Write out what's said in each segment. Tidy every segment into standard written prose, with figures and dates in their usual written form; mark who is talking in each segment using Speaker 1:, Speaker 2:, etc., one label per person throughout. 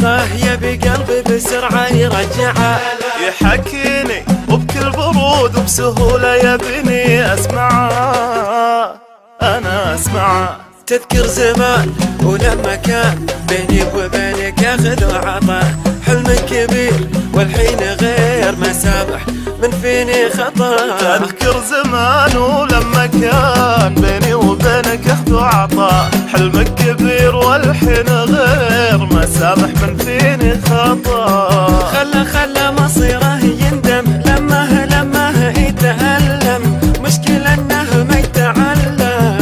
Speaker 1: بثقة يبي قلبي بسرعة يرجعه،
Speaker 2: يحكيني وبكل برود وبسهولة يبيني أسمعه، أنا أسمعه.
Speaker 1: تذكر زمان ولما كان بيني وبينك أخذ وعطاء، حلم كبير والحين غير مسامح من فيني خطأ.
Speaker 2: تذكر زمان ولما كان بيني وبينك أخذ وعطاء، حلمك كبير والحين غير مسامح من فيني خطأ.
Speaker 1: خلى مصيره يندم لما يتألم، مشكلة انه ما يتعلم.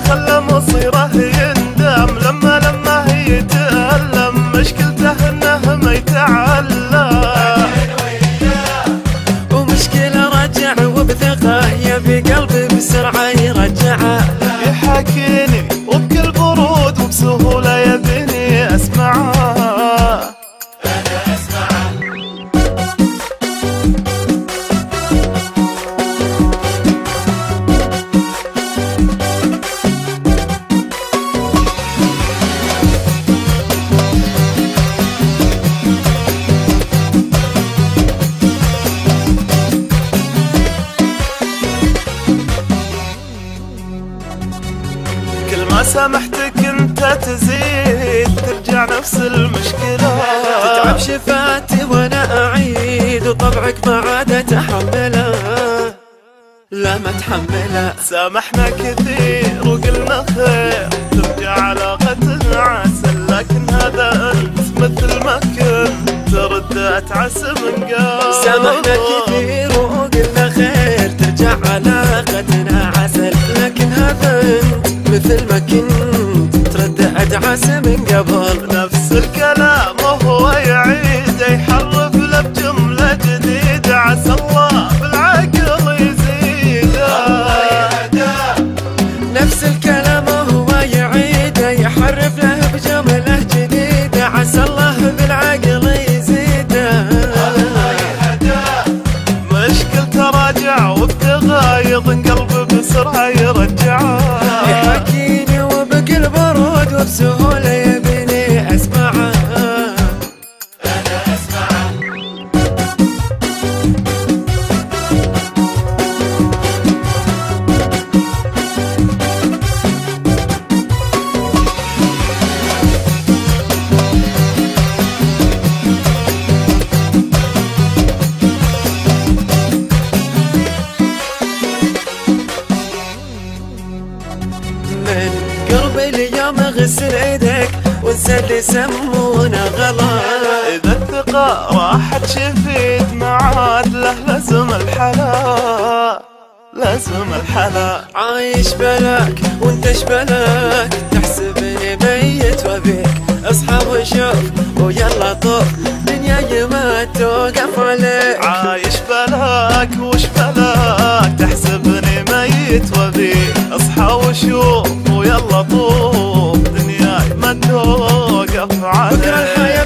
Speaker 2: خلى مصيره يندم لما يتألم، مشكلته انه ما يتعلم.
Speaker 1: ومشكلة رجع وبثقة يبي قلبي بسرعة يرجعه،
Speaker 2: يحكيني وبكل برود وبسهولة يبيني أسمعه. كل ما سامحتك انت تزيد ترجع نفس المشكلة،
Speaker 1: تتعب شفاتي وانا اعيد وطبعك ما عاد اتحمله، لا ما اتحمله.
Speaker 2: سامحنا كثير وقلنا خير ترجع علاقتنا عسل، لكن هذا انت مثل ما كنت ردت عسى من قبل.
Speaker 1: سامحنا كثير وقلنا خير ترجع علاقتنا عسل، لكن هذا انت مثل ما كنت تردد عسى من قبل.
Speaker 2: نفس الكلام وهو يعيد يحرف له بجملة جديدة، عسى الله بالعقل يزيده.
Speaker 1: نفس الكلام وهو يعيد يحرف له بجملة جديدة، عسى الله بالعقل يزيده.
Speaker 2: مشكلته راجع وبتغايض قلبي بسرعة يرجعه،
Speaker 1: يحكيني وبكل برود وبسهولة يبيني أسمعه. من قرب اليوم اغسل ايدك وانسى اللي يسمونه غلط.
Speaker 2: إذا الثقة راحت شفيت ما عاد له لازم الحلا، لازم الحلا.
Speaker 1: عايش بلاك وانت شبلاك تحسبني ميت وبيك، اصحى وشوف ويلا طوف دنيا ما توقف عليك.
Speaker 2: عايش بلاك وش بلاك تحسبني ميت وبيك، اصحى وشوف ويلا طوف دنياي ما توقف عليك.
Speaker 1: بكرة الحياة